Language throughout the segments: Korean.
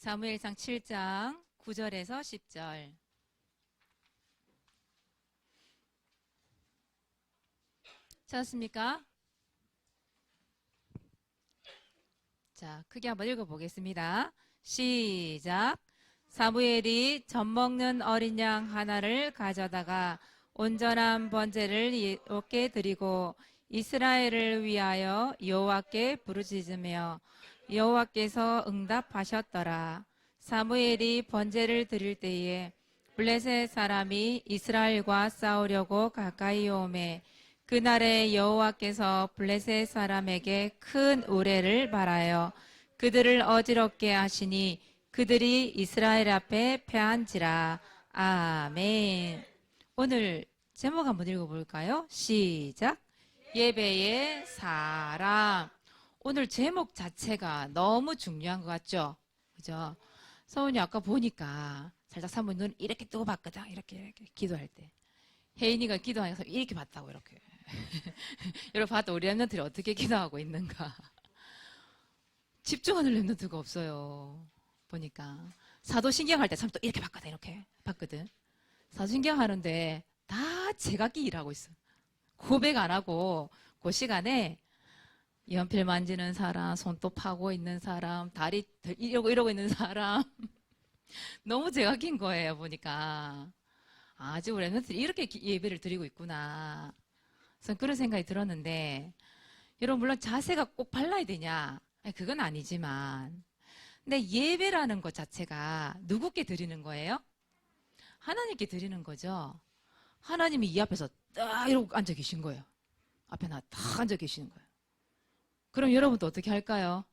사무엘상 7장 9절에서 10절. 찾았습니까? 자, 크게 한번 읽어보겠습니다. 시작. 사무엘이 젖 먹는 어린 양 하나를 가져다가 온전한 번제를 여호와께 드리고 이스라엘을 위하여 여호와께 부르짖으며 여호와께서 응답하셨더라. 사무엘이 번제를 드릴 때에 블레셋 사람이 이스라엘과 싸우려고 가까이 오매 그날에 여호와께서 블레셋 사람에게 큰 우레를 발하여 그들을 어지럽게 하시니 그들이 이스라엘 앞에 패한지라. 아멘. 오늘 제목 한번 읽어볼까요? 시작. 예배의 사람. 오늘 제목 자체가 너무 중요한 것 같죠? 그죠? 서훈이 아까 보니까 살짝 사모님 눈 이렇게 뜨고 봤거든. 이렇게 기도할 때. 혜인이가 기도하면서 이렇게 봤다고 이렇게. 여러분 봤다 우리 랩런트들이 어떻게 기도하고 있는가. 집중하는 랩런트가 없어요. 보니까 사도신경 할 때 참 또 이렇게 봤거든. 이렇게 봤거든. 사도신경 하는데 다 제각기 일하고 있어. 고백 안 하고 그 시간에 연필 만지는 사람, 손톱 파고 있는 사람, 다리 이러고 있는 사람 너무 제각기인 거예요. 보니까 아주 우리 랩런트들이 이렇게 예배를 드리고 있구나. 저는 그런 생각이 들었는데, 여러분 물론 자세가 꼭 발라야 되냐? 아니, 그건 아니지만, 근데 예배라는 것 자체가 누구께 드리는 거예요? 하나님께 드리는 거죠. 하나님이 이 앞에서 딱 이러고 앉아 계신 거예요. 앞에 나 딱 앉아 계시는 거예요. 그럼 여러분도 어떻게 할까요?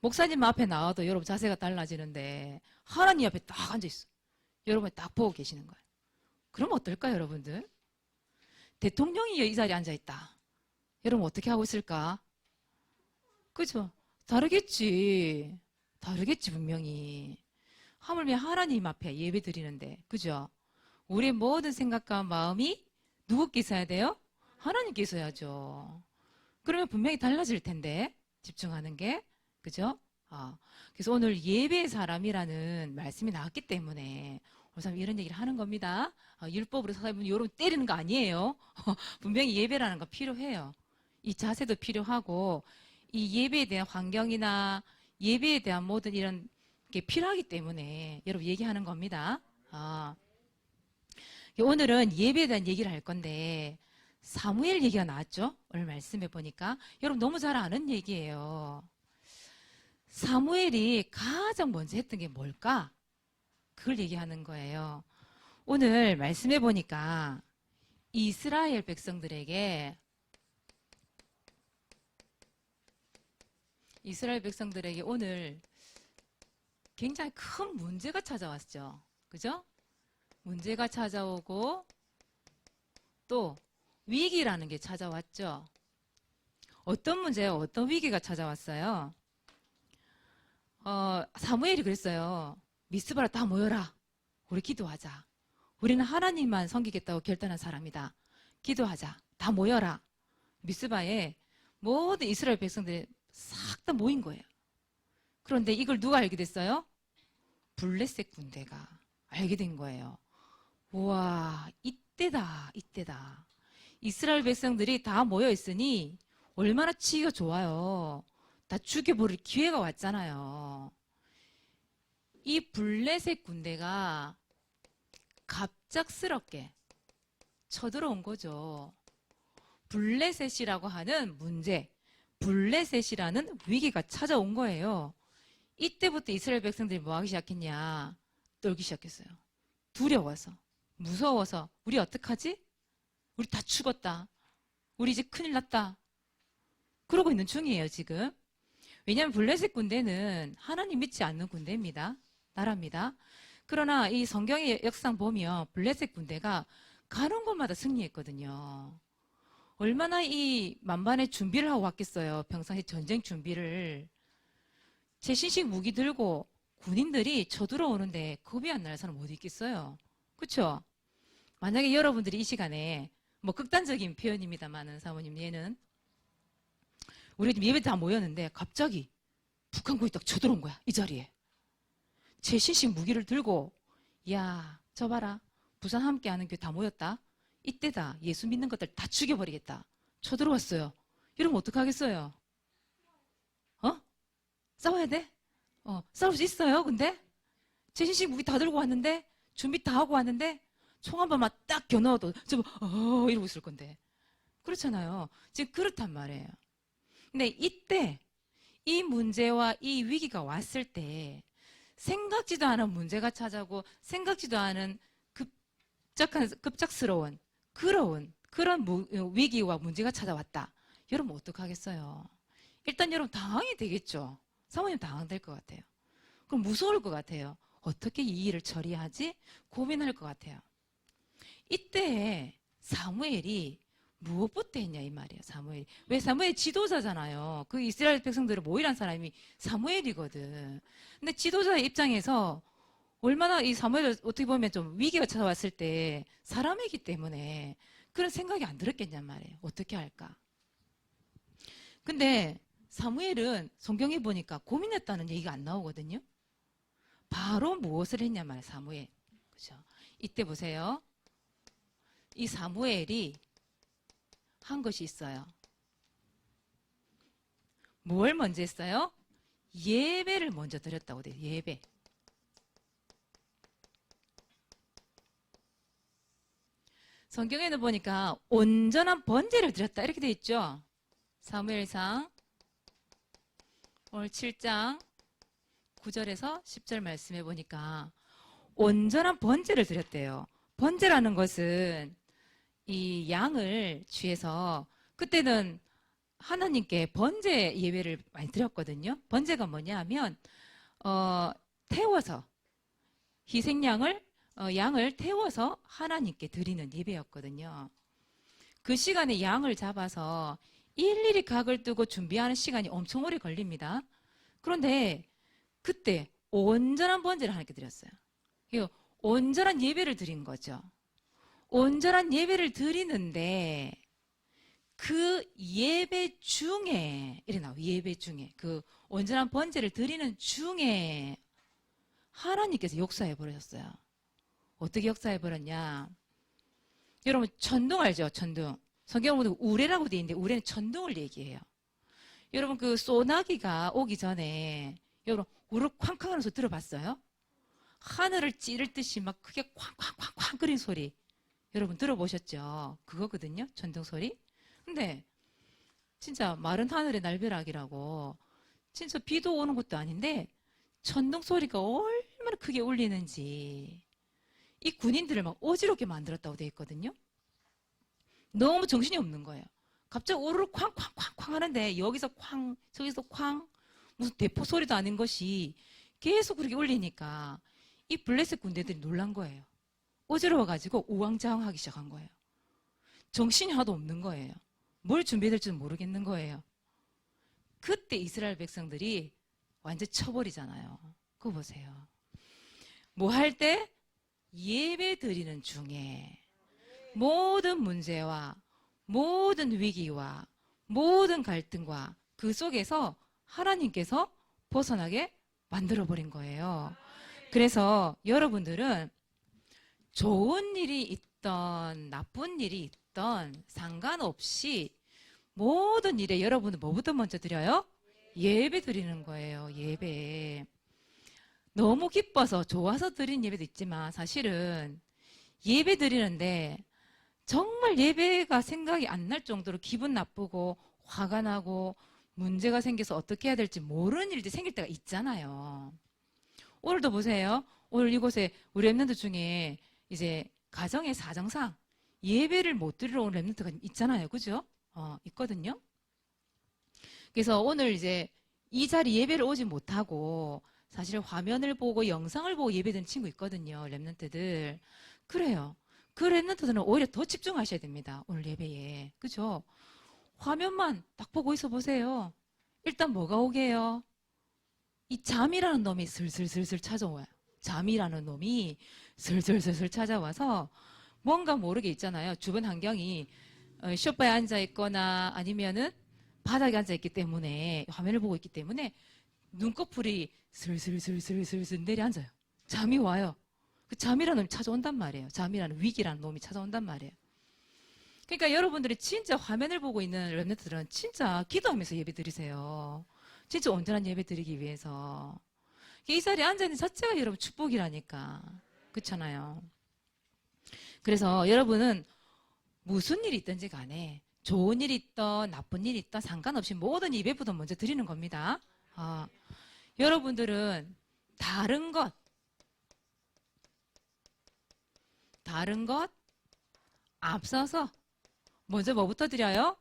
목사님 앞에 나와도 여러분 자세가 달라지는데 하나님 앞에 딱 앉아 있어. 여러분이 딱 보고 계시는 거예요. 그럼 어떨까요, 여러분들? 대통령이 이 자리에 앉아있다. 여러분 어떻게 하고 있을까? 그죠? 다르겠지. 다르겠지 분명히. 하물며 하나님 앞에 예배 드리는데 그죠? 우리의 모든 생각과 마음이 누구께 있어야 돼요? 하나님께 있어야죠. 그러면 분명히 달라질 텐데 집중하는 게 그죠? 그래서 오늘 예배의 사람이라는 말씀이 나왔기 때문에 우선 이런 얘기를 하는 겁니다. 율법으로 사람은 여러분 때리는 거 아니에요. 분명히 예배라는 거 필요해요. 이 자세도 필요하고 이 예배에 대한 환경이나 예배에 대한 모든 이런 게 필요하기 때문에 여러분 얘기하는 겁니다. 오늘은 예배에 대한 얘기를 할 건데 사무엘 얘기가 나왔죠? 오늘 말씀해 보니까 여러분 너무 잘 아는 얘기예요. 사무엘이 가장 먼저 했던 게 뭘까? 그걸 얘기하는 거예요. 오늘 말씀해 보니까 이스라엘 백성들에게 오늘 굉장히 큰 문제가 찾아왔죠. 그죠? 문제가 찾아오고 또 위기라는 게 찾아왔죠. 어떤 문제요? 어떤 위기가 찾아왔어요? 사무엘이 그랬어요. 미스바라 다 모여라. 우리 기도하자. 우리는 하나님만 섬기겠다고 결단한 사람이다. 기도하자. 다 모여라. 미스바에 모든 이스라엘 백성들이 싹 다 모인 거예요. 그런데 이걸 누가 알게 됐어요? 블레셋 군대가 알게 된 거예요. 우와, 이때다. 이스라엘 백성들이 다 모여 있으니 얼마나 치기가 좋아요. 다 죽여버릴 기회가 왔잖아요. 이 블레셋 군대가 갑작스럽게 쳐들어온 거죠. 블레셋이라고 하는 문제, 블레셋이라는 위기가 찾아온 거예요. 이때부터 이스라엘 백성들이 뭐 하기 시작했냐? 떨기 시작했어요. 두려워서, 무서워서 우리 어떡하지? 우리 다 죽었다. 우리 이제 큰일 났다. 그러고 있는 중이에요, 지금. 왜냐하면 블레셋 군대는 하나님 믿지 않는 군대입니다. 나라입니다. 그러나 이 성경의 역상 보면 블레셋 군대가 가는 곳마다 승리했거든요. 얼마나 이 만반의 준비를 하고 왔겠어요. 평상시 전쟁 준비를. 최신식 무기 들고 군인들이 쳐들어오는데 겁이 안 나는 사람 어디 있겠어요? 그렇죠? 만약에 여러분들이 이 시간에 뭐 극단적인 표현입니다만은 사모님 얘는 우리 예배 다 모였는데 갑자기 북한군이 딱 쳐들어온 거야. 이 자리에. 최신식 무기를 들고 야, 저 봐라. 부산 함께하는 교회 다 모였다. 이때다. 예수 믿는 것들 다 죽여버리겠다. 쳐들어왔어요. 이러면 어떡하겠어요? 어? 싸워야 돼? 싸울 수 있어요, 근데? 최신식 무기 다 들고 왔는데? 준비 다 하고 왔는데? 총 한 번만 딱 겨누어도, 이러고 있을 건데. 그렇잖아요. 지금 그렇단 말이에요. 근데 이때, 이 문제와 이 위기가 왔을 때, 생각지도 않은 문제가 찾아오고, 생각지도 않은 급작스러운, 그런 위기와 문제가 찾아왔다. 여러분, 어떡하겠어요? 일단 여러분, 당황이 되겠죠? 사모님 당황될 것 같아요. 그럼 무서울 것 같아요. 어떻게 이 일을 처리하지? 고민할 것 같아요. 이때 사무엘이 무엇부터 했냐 이 말이에요. 사무엘이. 왜 사무엘 지도자잖아요. 그 이스라엘 백성들을 모이란 사람이 사무엘이거든. 근데 지도자의 입장에서 얼마나 이 사무엘을 어떻게 보면 좀 위기가 찾아왔을 때 사람이기 때문에 그런 생각이 안 들었겠냔 말이에요. 어떻게 할까? 근데 사무엘은 성경에 보니까 고민했다는 얘기가 안 나오거든요. 바로 무엇을 했냐 말이에요. 사무엘. 그죠? 이때 보세요. 이 사무엘이 한 것이 있어요. 뭘 먼저 했어요? 예배를 먼저 드렸다고 돼요. 예배. 성경에는 보니까 온전한 번제를 드렸다 이렇게 돼 있죠. 사무엘상 오늘 7장 9절에서 10절 말씀해 보니까 온전한 번제를 드렸대요. 번제라는 것은 이 양을 취해서 그때는 하나님께 번제 예배를 많이 드렸거든요. 번제가 뭐냐 하면 태워서 희생양을 양을 태워서 하나님께 드리는 예배였거든요. 그 시간에 양을 잡아서 일일이 각을 뜨고 준비하는 시간이 엄청 오래 걸립니다. 그런데 그때 온전한 번제를 하나님께 드렸어요. 온전한 예배를 드린 거죠. 온전한 예배를 드리는데 그 예배 중에 이래 나와요. 예배 중에 그 온전한 번제를 드리는 중에 하나님께서 역사해 버리셨어요. 어떻게 역사해 버렸냐? 여러분 천둥 알죠? 천둥. 성경에 보면 우레라고 돼 있는데 우레는 천둥을 얘기해요. 여러분 그 소나기가 오기 전에 여러분 우르 쾅쾅 하는 소리 들어봤어요? 하늘을 찌를 듯이 막 크게 쾅쾅쾅쾅 끓인 소리 여러분 들어보셨죠? 그거거든요. 천둥 소리. 근데 진짜 마른 하늘의 날벼락이라고 진짜 비도 오는 것도 아닌데 천둥 소리가 얼마나 크게 울리는지 이 군인들을 막 어지럽게 만들었다고 되어 있거든요. 너무 정신이 없는 거예요. 갑자기 오르르 쾅쾅쾅쾅 하는데 여기서 쾅 저기서 쾅 무슨 대포 소리도 아닌 것이 계속 그렇게 울리니까 이 블레셋 군대들이 놀란 거예요. 어지러워가지고 우왕좌왕하기 시작한 거예요. 정신이 하나도 없는 거예요. 뭘 준비해야 될지는 모르겠는 거예요. 그때 이스라엘 백성들이 완전 쳐버리잖아요. 그거 보세요. 뭐 할 때? 예배 드리는 중에 모든 문제와 모든 위기와 모든 갈등과 그 속에서 하나님께서 벗어나게 만들어버린 거예요. 그래서 여러분들은 좋은 일이 있던 나쁜 일이 있던 상관없이 모든 일에 여러분은 뭐부터 먼저 드려요? 예배 드리는 거예요. 예배. 너무 기뻐서 좋아서 드린 예배도 있지만 사실은 예배 드리는데 정말 예배가 생각이 안 날 정도로 기분 나쁘고 화가 나고 문제가 생겨서 어떻게 해야 될지 모르는 일이 생길 때가 있잖아요. 오늘도 보세요. 오늘 이곳에 우리 랩런트 중에 이제 가정의 사정상 예배를 못 드리러 온 랩런트가 있잖아요. 그죠? 있거든요. 그래서 오늘 이제 이 자리 예배를 오지 못하고 사실 화면을 보고 영상을 보고 예배드리는 친구 있거든요. 랩런트들. 그래요. 그 랩런트들은 오히려 더 집중하셔야 됩니다. 오늘 예배에. 그죠? 화면만 딱 보고 있어 보세요. 일단 뭐가 오게요? 이 잠이라는 놈이 슬슬슬슬 찾아와요. 잠이라는 놈이 슬슬슬슬 찾아와서 뭔가 모르게 있잖아요. 주변 환경이 소파에 앉아 있거나 아니면은 바닥에 앉아 있기 때문에 화면을 보고 있기 때문에 눈꺼풀이 슬슬슬슬슬슬 내려앉아요. 잠이 와요. 그 잠이라는 놈이 찾아온단 말이에요. 잠이라는 위기라는 놈이 찾아온단 말이에요. 그러니까 여러분들이 진짜 화면을 보고 있는 렘넌트들은 진짜 기도하면서 예배 드리세요. 진짜 온전한 예배 드리기 위해서. 이 자리에 앉아있는 자체가 여러분 축복이라니까. 그렇잖아요. 그래서 여러분은 무슨 일이 있든지 간에 좋은 일이 있든 나쁜 일이 있든 상관없이 모든 예배부터 먼저 드리는 겁니다. 여러분들은 다른 것 앞서서 먼저 뭐부터 드려요?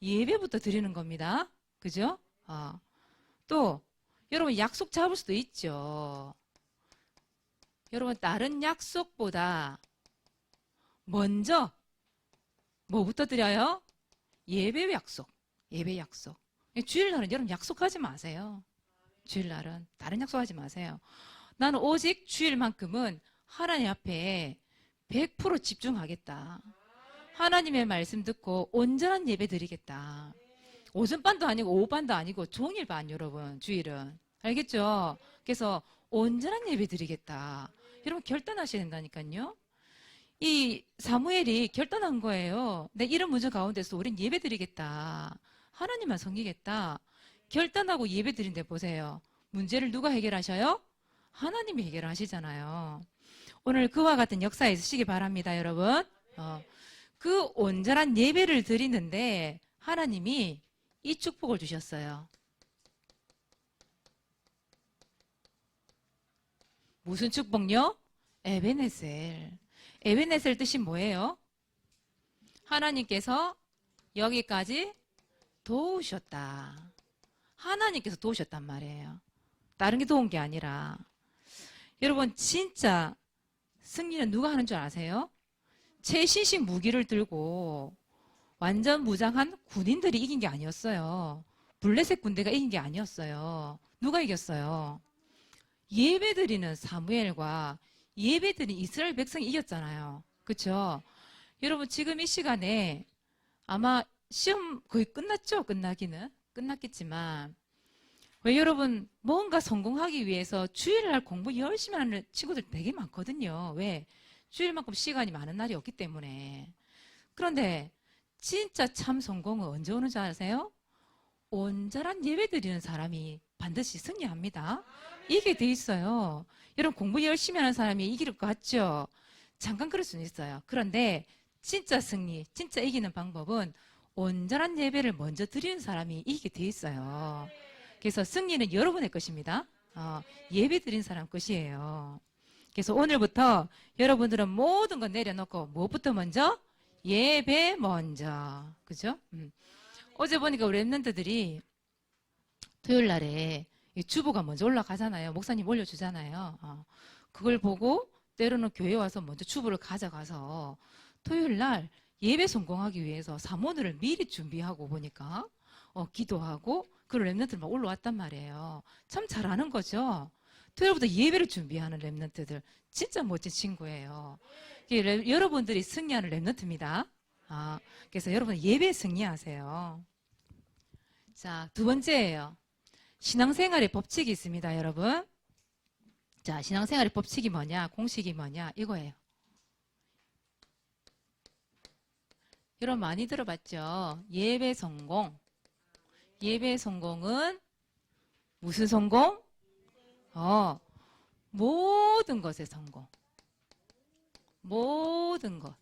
예배부터 드리는 겁니다. 그죠? 또 여러분 약속 잡을 수도 있죠. 여러분 다른 약속보다 먼저 뭐부터 드려요? 예배 약속. 주일날은 여러분 약속하지 마세요. 주일날은 다른 약속하지 마세요. 나는 오직 주일만큼은 하나님 앞에 100% 집중하겠다. 하나님의 말씀 듣고 온전한 예배 드리겠다. 오전반도 아니고 오후반도 아니고 종일반 여러분 주일은. 알겠죠? 그래서 온전한 예배 드리겠다. 여러분 결단하셔야 된다니까요. 이 사무엘이 결단한 거예요. 내 이런 문제 가운데서 우린 예배 드리겠다. 하나님만 섬기겠다. 결단하고 예배 드린데 보세요. 문제를 누가 해결하셔요? 하나님이 해결하시잖아요. 오늘 그와 같은 역사에 있으시기 바랍니다, 여러분. 그 온전한 예배를 드리는데 하나님이 이 축복을 주셨어요. 무슨 축복요? 에베네셀. 에베네셀 뜻이 뭐예요? 하나님께서 여기까지 도우셨다. 하나님께서 도우셨단 말이에요. 다른 게 도운 게 아니라. 여러분 진짜 승리는 누가 하는 줄 아세요? 최신식 무기를 들고 완전 무장한 군인들이 이긴 게 아니었어요. 블레셋 군대가 이긴 게 아니었어요. 누가 이겼어요? 예배드리는 사무엘과 예배드린 이스라엘 백성이 이겼잖아요. 그렇죠? 여러분 지금 이 시간에 아마 시험 거의 끝났죠? 끝났겠지만 왜 여러분 뭔가 성공하기 위해서 주일날 공부 열심히 하는 친구들 되게 많거든요. 왜? 주일만큼 시간이 많은 날이 없기 때문에. 그런데 진짜 참 성공은 언제 오는 줄 아세요? 온전한 예배 드리는 사람이 반드시 승리합니다. 이게 돼 있어요. 여러분 공부 열심히 하는 사람이 이길 것 같죠? 잠깐 그럴 수는 있어요. 그런데 진짜 승리, 진짜 이기는 방법은 온전한 예배를 먼저 드리는 사람이 이기게 돼 있어요. 그래서 승리는 여러분의 것입니다. 예배 드린 사람 것이에요. 그래서 오늘부터 여러분들은 모든 거 내려놓고 무엇부터 먼저? 예배 먼저. 그죠? 어제 보니까 우리 랩런트들이 토요일 날에 주보가 먼저 올라가잖아요. 목사님 올려주잖아요. 그걸 보고 때로는 교회 와서 먼저 주보를 가져가서 토요일 날 예배 성공하기 위해서 사모들을 미리 준비하고 보니까 기도하고 그 랩런트들 막 올라왔단 말이에요. 참 잘하는 거죠. 토요일부터 예배를 준비하는 랩런트들 진짜 멋진 친구예요. 여러분들이 승리하는 랩런트입니다. 그래서 여러분 예배 승리하세요. 자, 두 번째예요. 신앙생활의 법칙이 있습니다, 여러분. 자, 신앙생활의 법칙이 뭐냐, 공식이 뭐냐, 이거예요. 여러분 많이 들어봤죠? 예배 성공. 예배 성공은 무슨 성공? 모든 것의 성공. 모든 것.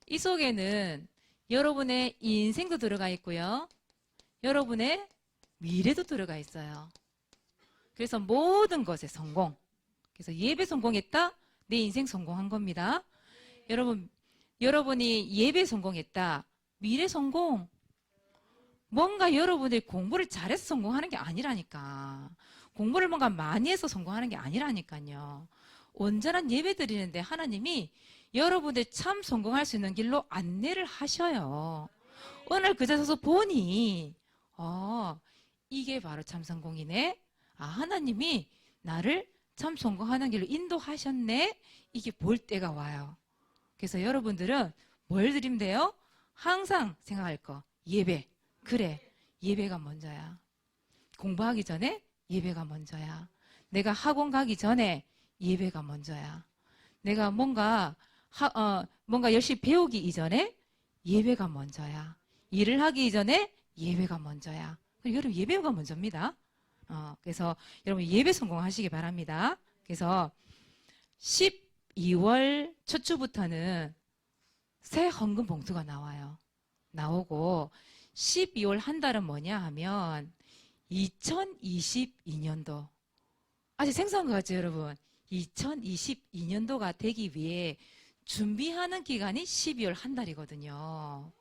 이 속에는 여러분의 인생도 들어가 있고요. 여러분의 미래도 들어가 있어요. 그래서 모든 것의 성공. 그래서 예배 성공했다? 내 인생 성공한 겁니다. 여러분이 예배 성공했다. 미래 성공. 뭔가 여러분들이 공부를 잘해서 성공하는 게 아니라니까. 공부를 뭔가 많이 해서 성공하는 게 아니라니까요. 온전한 예배 드리는데 하나님이 여러분들 참 성공할 수 있는 길로 안내를 하셔요. 오늘 그 자리에 서서 보니 이게 바로 참 성공이네. 하나님이 나를 참 성공하는 길로 인도하셨네. 이게 볼 때가 와요. 그래서 여러분들은 뭘 드리면 돼요? 항상 생각할 거. 예배. 그래. 예배가 먼저야. 공부하기 전에 예배가 먼저야. 내가 학원 가기 전에 예배가 먼저야. 내가 뭔가 열심히 배우기 이전에 예배가 먼저야. 일을 하기 이전에 예배가 먼저야. 여러분 예배가 먼저입니다. 그래서 여러분 예배 성공하시기 바랍니다. 그래서 12월 첫 주부터는 새 헌금 봉투가 나오고 12월 한 달은 뭐냐 하면 2022년도 아직 생소한 것 같죠 여러분? 2022년도가 되기 위해 준비하는 기간이 12월 한 달이거든요.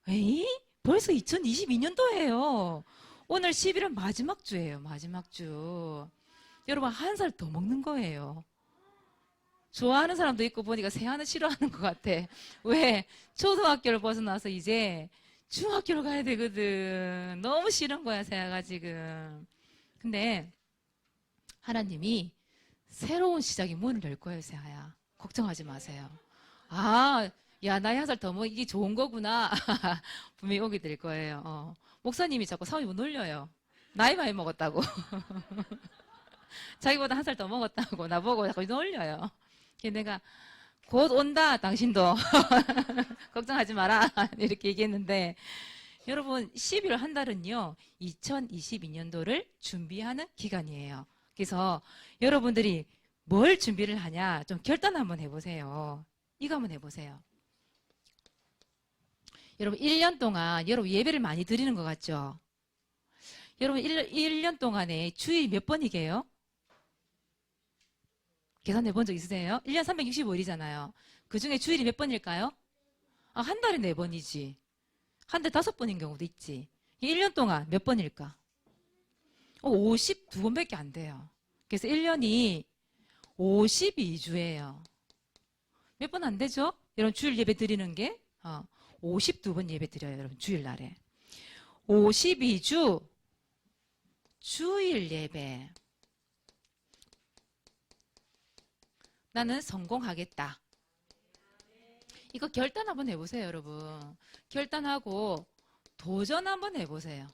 에이? 벌써 2022년도예요. 오늘 11월 마지막 주예요. 마지막 주. 여러분 한 살 더 먹는 거예요. 좋아하는 사람도 있고 보니까 새하늘 싫어하는 것 같아. 왜? 초등학교를 벗어나서 이제 중학교로 가야 되거든. 너무 싫은 거야 새하가 지금. 근데 하나님이 새로운 시작이 문을 열 거예요 새하야. 걱정하지 마세요. 아, 야, 나이 한 살 더 먹, 이게 좋은 거구나. 분명히 오게 될 거예요. 목사님이 자꾸 사모님 놀려요. 나이 많이 먹었다고. 자기보다 한 살 더 먹었다고 나보고 자꾸 놀려요. 내가 곧 온다, 당신도. 걱정하지 마라. 이렇게 얘기했는데, 여러분, 11월 한 달은요, 2022년도를 준비하는 기간이에요. 그래서 여러분들이 뭘 준비를 하냐, 좀 결단 한번 해보세요. 이거 한번 해보세요. 여러분 1년 동안 여러분 예배를 많이 드리는 것 같죠? 여러분 1년 동안에 주일 몇 번이게요? 계산해 본 적 있으세요? 1년 365일이잖아요. 그 중에 주일이 몇 번일까요? 한 달에 4번이지. 한 달 5번인 경우도 있지. 1년 동안 몇 번일까? 52번밖에 안 돼요. 그래서 1년이 52주예요. 몇 번 안 되죠? 여러분 주일 예배 드리는 게 52번 예배 드려요. 여러분 주일날에 52주 주일 예배 나는 성공하겠다. 이거 결단 한번 해보세요. 여러분 결단하고 도전 한번 해보세요.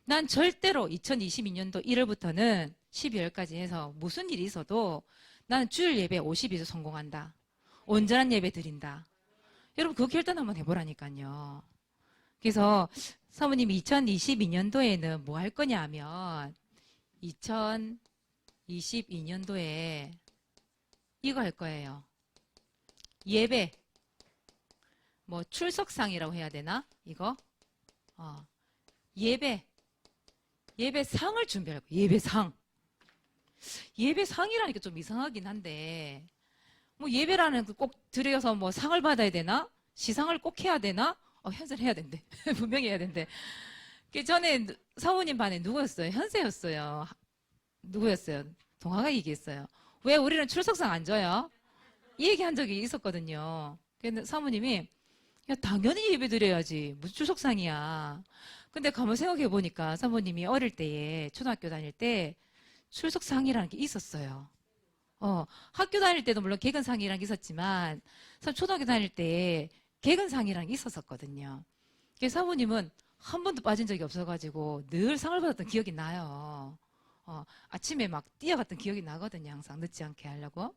난 절대로 2022년도 1월부터는 12월까지 해서 무슨 일이 있어도 나는 주일 예배 52주 성공한다. 온전한 예배 드린다. 여러분 그 결단 한번 해보라니까요. 그래서 사모님이 2022년도에는 뭐 할 거냐 하면 2022년도에 이거 할 거예요. 예배 뭐 출석상이라고 해야 되나? 이거 예배상을 준비할 거예요. 예배상이라니까 좀 이상하긴 한데 뭐 예배라는 꼭 드려서 뭐 상을 받아야 되나? 시상을 꼭 해야 되나? 현세를 해야 된대. 분명히 해야 된대. 그 전에 사모님 반에 누구였어요? 현세였어요. 누구였어요? 동화가 얘기했어요. 왜 우리는 출석상 안 줘요? 이 얘기 한 적이 있었거든요. 근데 사모님이 야 당연히 예배 드려야지. 무슨 출석상이야. 근데 가만 생각해 보니까 사모님이 어릴 때에 초등학교 다닐 때 출석상이라는 게 있었어요. 학교 다닐 때도 물론 개근상이라는 게 있었지만 초등학교 다닐 때 개근상이라는 게 있었거든요. 그래서 사모님은 한 번도 빠진 적이 없어가지고 늘 상을 받았던 기억이 나요. 아침에 막 뛰어갔던 기억이 나거든요. 항상 늦지 않게 하려고.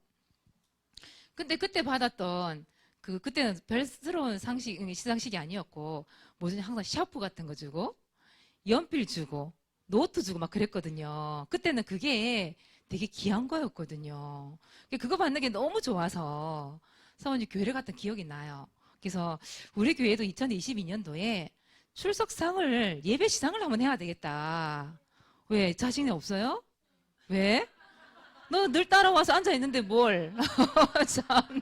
근데 그때 받았던 그때는 별스러운 시상식이 아니었고 뭐지 항상 샤프 같은 거 주고 연필 주고 노트 주고 막 그랬거든요. 그때는 그게 되게 귀한 거였거든요. 그거 받는 게 너무 좋아서 사모님 교회를 갔던 기억이 나요. 그래서 우리 교회도 2022년도에 출석상을 예배 시상을 한번 해야 되겠다. 왜? 자신이 없어요? 왜? 너 늘 따라와서 앉아있는데 뭘? 참.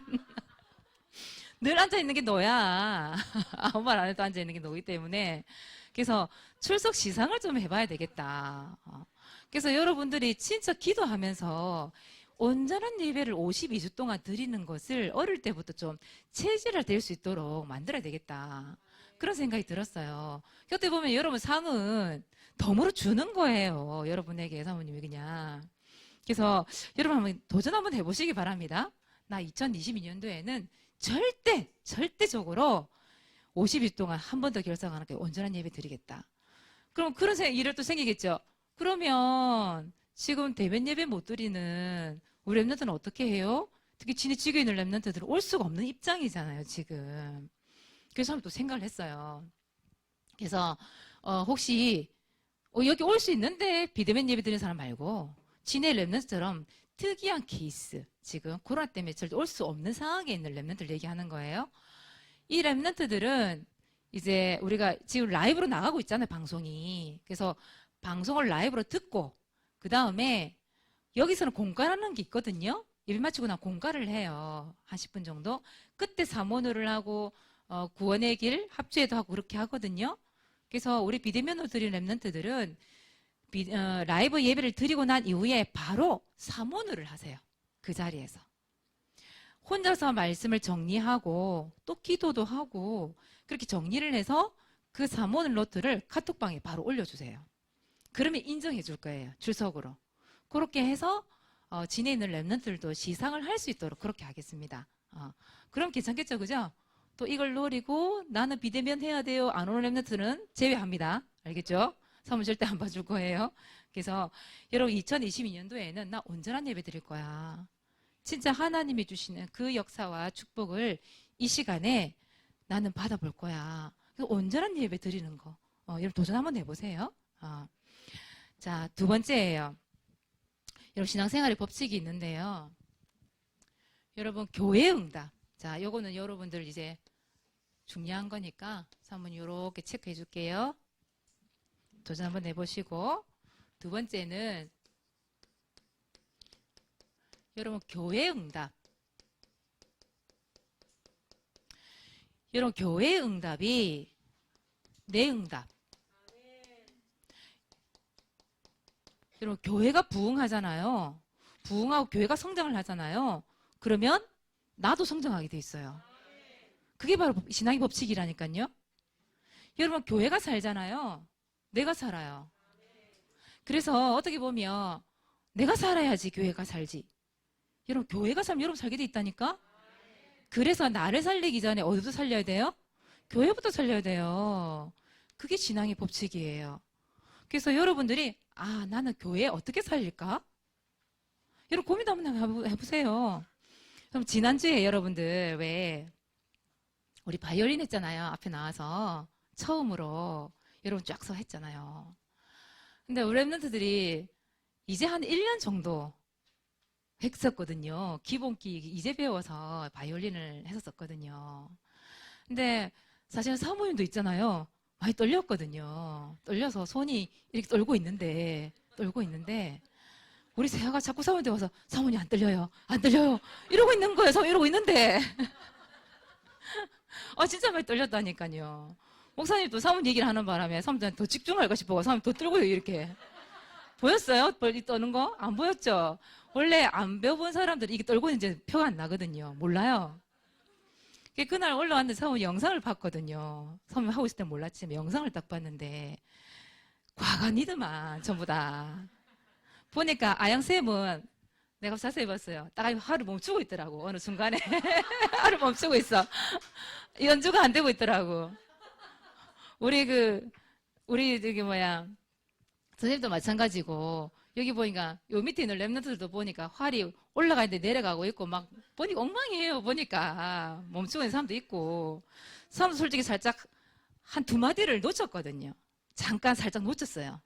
늘 앉아있는 게 너야. 아무 말 안 해도 앉아있는 게 너기 때문에. 그래서 출석 시상을 좀 해봐야 되겠다. 그래서 여러분들이 진짜 기도하면서 온전한 예배를 52주 동안 드리는 것을 어릴 때부터 좀 체질화 될 수 있도록 만들어야 되겠다. 그런 생각이 들었어요. 곁에 보면 여러분 상은 덤으로 주는 거예요. 여러분에게 사모님이 그냥. 그래서 여러분 한번 도전 한번 해보시기 바랍니다. 나 2022년도에는 절대적으로 50일 동안 한 번 더 결석 안 할게요. 온전한 예배 드리겠다. 그럼 그런 일이 또 생기겠죠. 그러면 지금 대면 예배 못 드리는 우리 랩런트는 어떻게 해요? 특히 지교에 있는 랩런트들은 올 수가 없는 입장이잖아요, 지금. 그래서 또 생각을 했어요. 그래서 혹시 여기 올 수 있는데 비대면 예배 드리는 사람 말고 진해 랩런트처럼 특이한 케이스, 지금 코로나 때문에 절대 올 수 없는 상황에 있는 랩런트를 얘기하는 거예요. 이 랩런트들은 이제 우리가 지금 라이브로 나가고 있잖아요, 방송이. 그래서 방송을 라이브로 듣고 그 다음에 여기서는 공가라는 게 있거든요. 예배 마치고 나 공가를 해요. 한 10분 정도. 그때 사모노를 하고 구원의 길 합주에도 하고 그렇게 하거든요. 그래서 우리 비대면으로 드리는 랩런트들은 라이브 예배를 드리고 난 이후에 바로 사모노를 하세요. 그 자리에서. 혼자서 말씀을 정리하고 또 기도도 하고 그렇게 정리를 해서 그 사모노 노트를 카톡방에 바로 올려주세요. 그러면 인정해 줄 거예요. 출석으로. 그렇게 해서 진해 있는 랩런트들도 시상을 할 수 있도록 그렇게 하겠습니다. 그럼 괜찮겠죠, 그죠? 또 이걸 노리고 나는 비대면 해야 돼요. 안 오는 랩런트는 제외합니다. 알겠죠? 사모님 절대 안 봐줄 거예요. 그래서 여러분 2022년도에는 나 온전한 예배 드릴 거야. 진짜 하나님이 주시는 그 역사와 축복을 이 시간에 나는 받아볼 거야. 온전한 예배 드리는 거. 여러분 도전 한번 해보세요. 자, 두 번째예요. 여러분 신앙생활의 법칙이 있는데요. 여러분 교회 응답. 자, 요거는 여러분들 이제 중요한 거니까 한번 요렇게 체크해 줄게요. 도전 한번 해보시고 두 번째는 여러분 교회 응답. 여러분 교회 응답이 내 응답. 여러분 교회가 부흥하잖아요. 부흥하고 교회가 성장을 하잖아요. 그러면 나도 성장하게 돼 있어요. 그게 바로 신앙의 법칙이라니까요. 여러분 교회가 살잖아요. 내가 살아요. 그래서 어떻게 보면 내가 살아야지 교회가 살지. 여러분 교회가 살면 여러분 살게 돼 있다니까. 그래서 나를 살리기 전에 어디부터 살려야 돼요? 교회부터 살려야 돼요. 그게 신앙의 법칙이에요. 그래서 여러분들이 나는 교회 어떻게 살릴까? 여러분 고민 한번 해보세요. 그럼 지난주에 여러분들 왜 우리 바이올린 했잖아요. 앞에 나와서 처음으로 여러분 쫙 서 했잖아요. 근데 우리 랩런트들이 이제 한 1년 정도 했었거든요. 기본기 이제 배워서 바이올린을 했었거든요. 근데 사실 사모님도 있잖아요. 많이 떨렸거든요. 떨려서 손이 이렇게 떨고 있는데 우리 세아가 자꾸 사모님한테 와서 사모님 안 떨려요. 안 떨려요. 이러고 있는 거예요. 사모님 이러고 있는데 진짜 많이 떨렸다니까요. 목사님도 사모님 얘기를 하는 바람에 사모님한테 더 집중할까 싶어서 사모님 더 떨고요. 이렇게 보였어요? 벌리 떠는 거? 안 보였죠? 원래 안 배워본 사람들이 이게 떨고 있는지 표가 안 나거든요. 몰라요. 그날 올라왔는데 사모님 영상을 봤거든요. 사모님 하고 있을 땐 몰랐지만 영상을 딱 봤는데 과간이더만 전부 다. 보니까 아양쌤은 내가 자세히 봤어요. 딱 하루 멈추고 있더라고. 어느 순간에 하루 멈추고 있어. 연주가 안 되고 있더라고. 우리 저기 선생님도 마찬가지고 여기 보니까 요 밑에 있는 랩런트들도 보니까 활이 올라가 있는데 내려가고 있고 막 보니까 엉망이에요. 보니까 멈추고 있는 사람도 있고 사람도 솔직히 살짝 한 두 마디를 놓쳤거든요. 잠깐 살짝 놓쳤어요.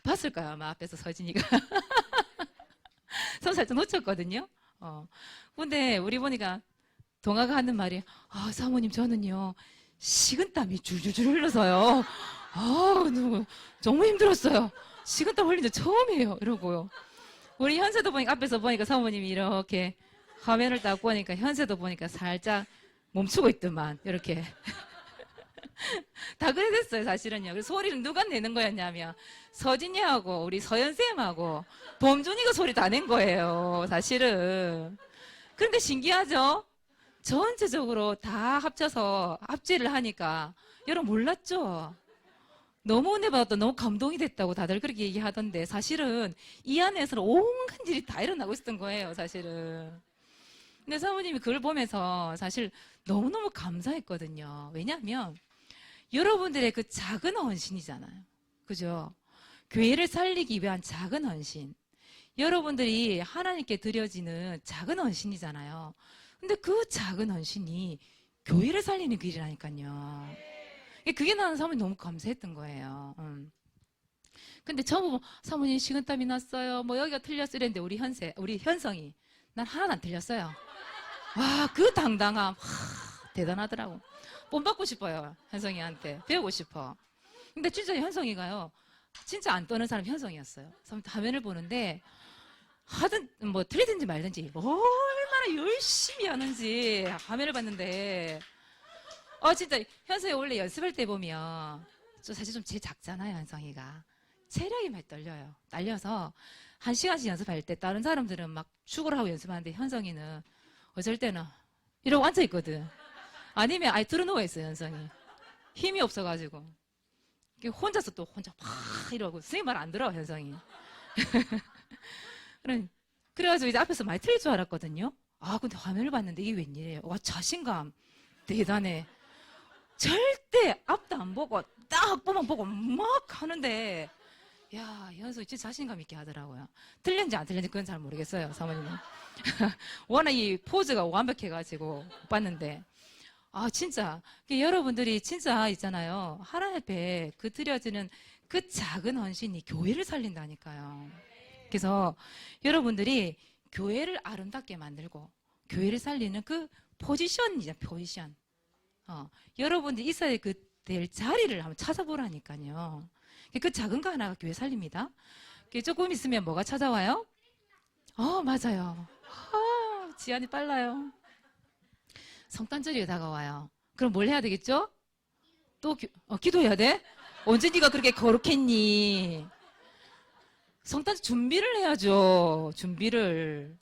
봤을까요? 아마 앞에서 서진이가 저 살짝 놓쳤거든요. 근데 우리 보니까 동아가 하는 말이 사모님 저는요 식은땀이 줄줄줄 흘러서요. 너무 힘들었어요. 식은땀 흘린 적 처음이에요. 이러고요. 우리 현세도 보니까 앞에서 보니까 사모님이 이렇게 화면을 딱 보니까 현세도 보니까 살짝 멈추고 있더만 이렇게 다 그래 됐어요 사실은요. 그래서 소리를 누가 내는 거였냐면 서진이하고 우리 서연쌤하고 범준이가 소리 다 낸 거예요 사실은. 그런데 신기하죠? 전체적으로 다 합쳐서 합주를 하니까 여러분 몰랐죠? 너무 은혜 받았다, 너무 감동이 됐다고 다들 그렇게 얘기하던데 사실은 이 안에서는 온갖 일이 다 일어나고 있었던 거예요 사실은. 근데 사모님이 그걸 보면서 사실 너무너무 감사했거든요. 왜냐하면 여러분들의 그 작은 헌신이잖아요. 그죠? 교회를 살리기 위한 작은 헌신. 여러분들이 하나님께 드려지는 작은 헌신이잖아요. 근데 그 작은 헌신이 교회를 살리는 길이라니까요. 그게 나는 사모님 너무 감사했던 거예요. 근데 저보고 사모님 식은땀이 났어요. 뭐 여기가 틀렸어 이랬는데 우리 현성이 난 하나도 안 틀렸어요. 와, 그 당당함. 대단하더라고. 본받고 싶어요. 현성이한테. 배우고 싶어. 근데 진짜 현성이가요. 진짜 안 떠는 사람 현성이었어요. 화면을 보는데 하든 뭐 틀리든지 말든지 얼마나 열심히 하는지 화면을 봤는데 진짜 현성이 원래 연습할 때 보면 사실 좀 제 작잖아요. 현성이가. 체력이 많이 딸려서 1시간씩 연습할 때 다른 사람들은 막 축구를 하고 연습하는데 현성이는 어쩔 때는 이러고 앉아있거든. 아니면 아예 들어누워 있어요. 현성이. 힘이 없어가지고 혼자서 또 혼자 막 이러고 선생님 말 안 들어 현성이. 그래가지고 이제 앞에서 많이 틀릴 줄 알았거든요. 근데 화면을 봤는데 이게 웬일이에요. 와, 자신감 대단해. 절대 앞도 안 보고 딱 학부만 보고 막 하는데 야, 현석이 진짜 자신감 있게 하더라고요. 틀렸는지 안 틀렸는지 그건 잘 모르겠어요, 사모님은. 워낙 이 포즈가 완벽해가지고 봤는데 진짜 여러분들이 진짜 있잖아요. 하나님 앞에 그 드려지는 그 작은 헌신이 교회를 살린다니까요. 그래서 여러분들이 교회를 아름답게 만들고 교회를 살리는 그 포지션이죠, 포지션. 여러분들이 있어야 될 자리를 한번 찾아보라니까요. 그 작은 거 하나가 교회 살립니다. 조금 있으면 뭐가 찾아와요? 맞아요. 지안이 빨라요. 성탄절이 다가와요. 그럼 뭘 해야 되겠죠? 또 기도해야 돼? 언제 네가 그렇게 거룩했니? 성탄절 준비를 해야죠. 준비를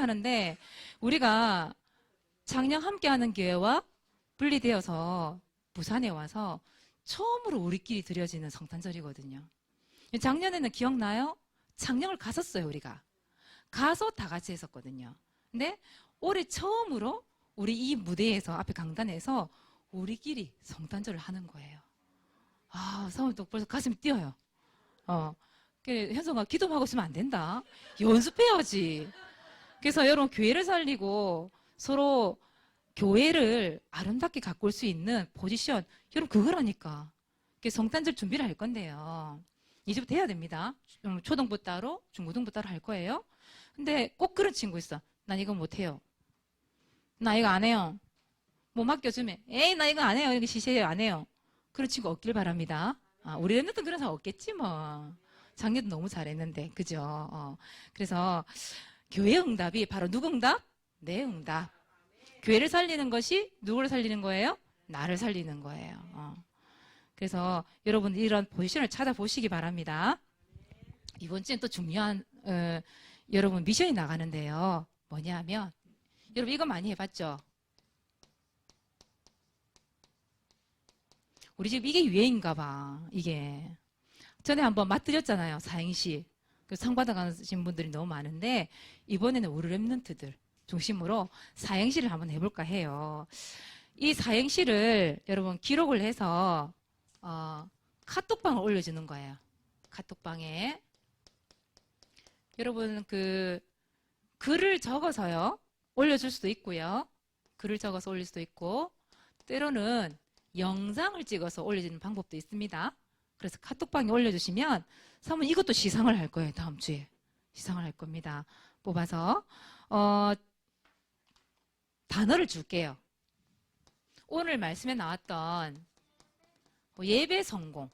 하는데 우리가 작년 함께하는 교회와 분리되어서 부산에 와서 처음으로 우리끼리 드려지는 성탄절이거든요. 작년에는 기억나요? 창녕을 갔었어요, 우리가. 가서 다 같이 했었거든요. 근데 올해 처음으로 우리 이 무대에서, 앞에 강단에서 우리끼리 성탄절을 하는 거예요. 사모님 또 벌써 가슴이 뛰어요. 현성아, 기도하고 있으면 안 된다. 연습해야지. 그래서 여러분, 교회를 살리고 서로 교회를 아름답게 가꿀 수 있는 포지션, 여러분 그거라니까. 성탄절 준비를 할 건데요. 이제부터 해야 됩니다. 초등부 따로, 중고등부 따로 할 거예요. 근데 꼭 그런 친구 있어. 난 이거 못해요. 나 이거 안 해요. 뭐 맡겨주면 에이 나 이거 안 해요. 이거 시시해요. 안 해요. 그런 친구 없길 바랍니다. 우리 애들도 그런 사람 없겠지 뭐. 작년도 너무 잘했는데 그죠? 그래서 교회 응답이 바로 누구 응답? 내 응답. 교회를 살리는 것이 누구를 살리는 거예요? 나를 살리는 거예요. 그래서 여러분 이런 포지션을 찾아보시기 바랍니다. 이번 주엔 또 중요한 여러분 미션이 나가는데요. 뭐냐면 여러분 이거 많이 해봤죠? 우리 집 이게 유행인가 봐. 이게 전에 한번 맛드렸잖아요. 사행시. 상 받아가신 분들이 너무 많은데 이번에는 우리 랩런트들 중심으로 사행시를 한번 해볼까 해요. 이 사행시를 여러분 기록을 해서 카톡방을 올려주는 거예요. 카톡방에 여러분 그 글을 적어서요 올려줄 수도 있고요. 글을 적어서 올릴 수도 있고 때로는 영상을 찍어서 올려주는 방법도 있습니다. 그래서 카톡방에 올려주시면 사모님 이것도 시상을 할 거예요. 다음 주에 시상을 할 겁니다. 뽑아서 단어를 줄게요. 오늘 말씀에 나왔던 예배 성공,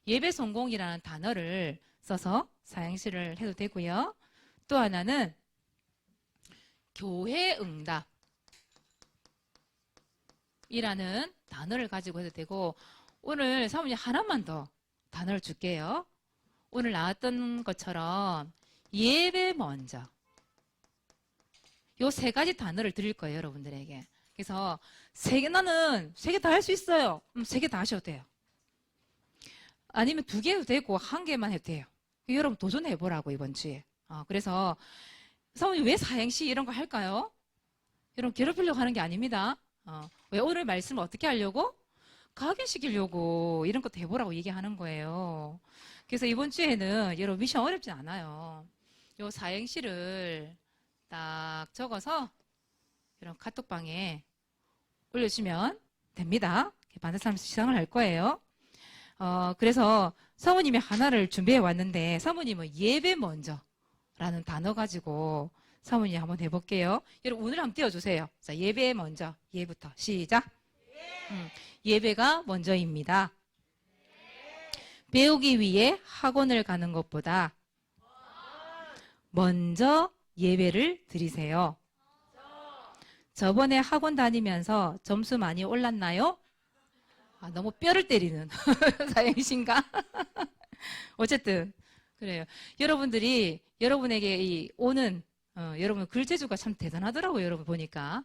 예배 성공이라는 단어를 써서 사행시를 해도 되고요. 또 하나는 교회 응답 이라는 단어를 가지고 해도 되고 오늘 사모님 하나만 더 단어를 줄게요. 오늘 나왔던 것처럼 예배 먼저 요 세 가지 단어를 드릴 거예요. 여러분들에게. 그래서 나는 세 개 다 할 수 있어요. 세 개 다 하셔도 돼요. 아니면 2개 해도 되고 1개만 해도 돼요. 여러분 도전해보라고 이번 주에. 그래서 사모님 왜 사행시 이런 거 할까요? 여러분 괴롭히려고 하는 게 아닙니다. 왜 오늘 말씀을 어떻게 하려고? 각인시키려고 이런 것도 해보라고 얘기하는 거예요. 그래서 이번 주에는 여러분 미션 어렵진 않아요. 요 사행시를 딱 적어서 이런 카톡방에 올려주시면 됩니다. 반대사면서 시상을 할 거예요. 그래서 사모님이 하나를 준비해 왔는데 사모님은 예배 먼저라는 단어 가지고 사모님 한번 해볼게요. 여러분 오늘 한번 띄워주세요. 자, 예배 먼저. 예부터 시작. 예배가 먼저입니다. 배우기 위해 학원을 가는 것보다 먼저 예배를 드리세요. 저번에 학원 다니면서 점수 많이 올랐나요? 너무 뼈를 때리는 사행신가? 어쨌든 그래요. 여러분들이 여러분에게 오는 여러분 글재주가 참 대단하더라고요. 여러분 보니까.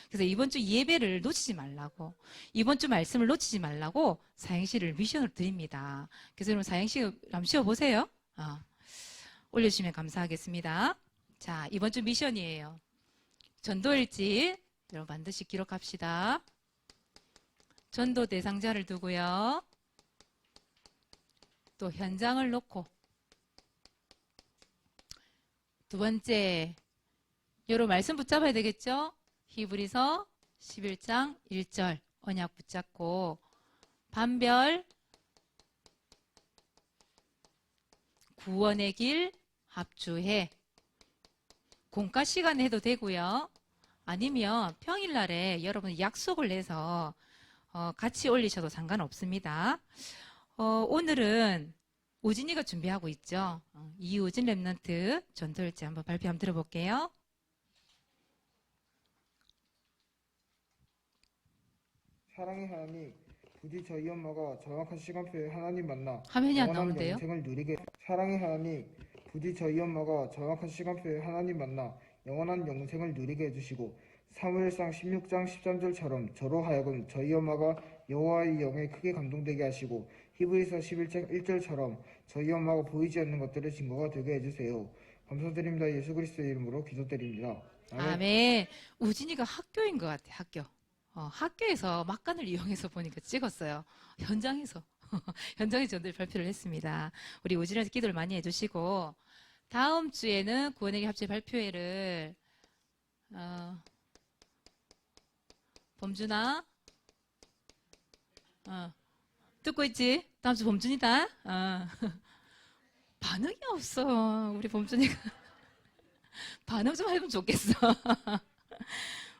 그래서 이번 주 예배를 놓치지 말라고, 이번 주 말씀을 놓치지 말라고 사행시를 미션으로 드립니다. 그래서 여러분 사행시 한번 쉬어보세요. 올려주시면 감사하겠습니다. 자, 이번 주 미션이에요. 전도일지 여러분 반드시 기록합시다. 전도 대상자를 두고요. 또 현장을 놓고. 두 번째, 여러분 말씀 붙잡아야 되겠죠? 히브리서 11장 1절 언약 붙잡고 반별 구원의 길 합주해. 공과 시간에 해도 되고요. 아니면 평일날에 여러분 약속을 내서 같이 올리셔도 상관없습니다. 오늘은 우진이가 준비하고 있죠. 이우진 랩런트 전도일지 한번 발표 한번 들어볼게요. 사랑의 하나님, 부디 저희 엄마가 정확한 시간표에 하나님 만나 화면이 안 영원한 나오는데요. 영생을 누리게. 사랑의 하나님, 부디 저희 엄마가 정확한 시간표에 하나님 만나 영원한 영생을 누리게 해주시고 사무엘상 16장 13절처럼 저로 하여금 저희 엄마가 여호와의 영에 크게 감동되게 하시고 히브리서 11장 1절처럼 저희 엄마가 보이지 않는 것들의 증거가 되게 해주세요. 감사드립니다. 예수 그리스도의 이름으로 기도드립니다. 아멘. 우진이가 학교인 것 같아. 학교에서 막간을 이용해서 보니까 찍었어요. 현장에서 전도를 발표를 했습니다. 우리 우진이한테 기도를 많이 해주시고 다음 주에는 구원에게 합체 발표회를 범준아 듣고 있지? 다음 주 범준이다. 반응이 없어. 우리 범준이가 반응 좀 해보면 좋겠어.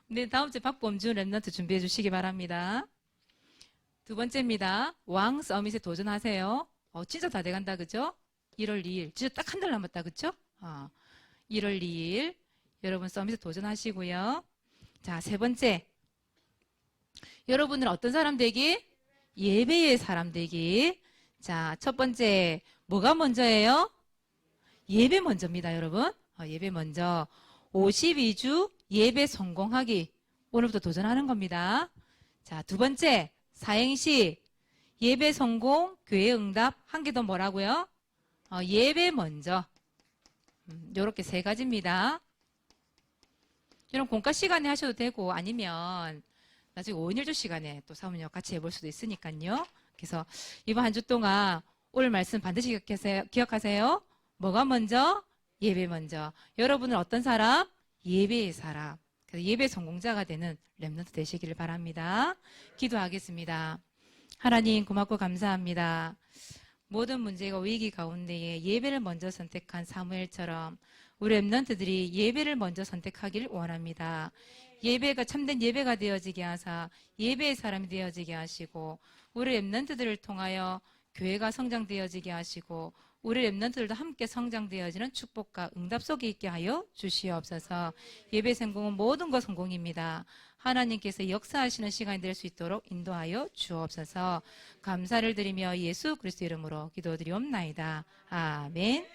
네, 다음 주에 박범준 랩런트 준비해 주시기 바랍니다. 두 번째입니다. 왕 서밋에 도전하세요. 진짜 다 돼간다, 그죠? 1월 2일. 진짜 딱 한 달 남았다, 그죠? 1월 2일. 여러분 서밋에 도전하시고요. 자, 세 번째. 여러분은 어떤 사람 되기? 예배의 사람 되기. 자, 첫 번째. 뭐가 먼저예요? 예배 먼저입니다, 여러분. 예배 먼저. 52주 예배 성공하기. 오늘부터 도전하는 겁니다. 자, 두 번째. 사행시. 예배 성공, 교회 응답. 한 개 더 뭐라고요? 예배 먼저. 요렇게 세 가지입니다. 여러분 공과 시간에 하셔도 되고 아니면 나중에 5일주 시간에 또 사모님과 같이 해볼 수도 있으니까요. 그래서 이번 한 주 동안 오늘 말씀 반드시 기억하세요. 뭐가 먼저? 예배 먼저. 여러분은 어떤 사람? 예배의 사람. 그래서 예배 성공자가 되는 랩런트 되시기를 바랍니다. 기도하겠습니다. 하나님 고맙고 감사합니다. 모든 문제가 위기 가운데에 예배를 먼저 선택한 사무엘처럼 우리 랩런트들이 예배를 먼저 선택하기를 원합니다. 예배가 참된 예배가 되어지게 하사 예배의 사람이 되어지게 하시고 우리 랩런트들을 통하여 교회가 성장되어지게 하시고 우리 랩런트들도 함께 성장되어지는 축복과 응답 속에 있게 하여 주시옵소서. 예배 성공은 모든 것 성공입니다. 하나님께서 역사하시는 시간이 될 수 있도록 인도하여 주옵소서. 감사를 드리며 예수 그리스도 이름으로 기도드리옵나이다. 아멘.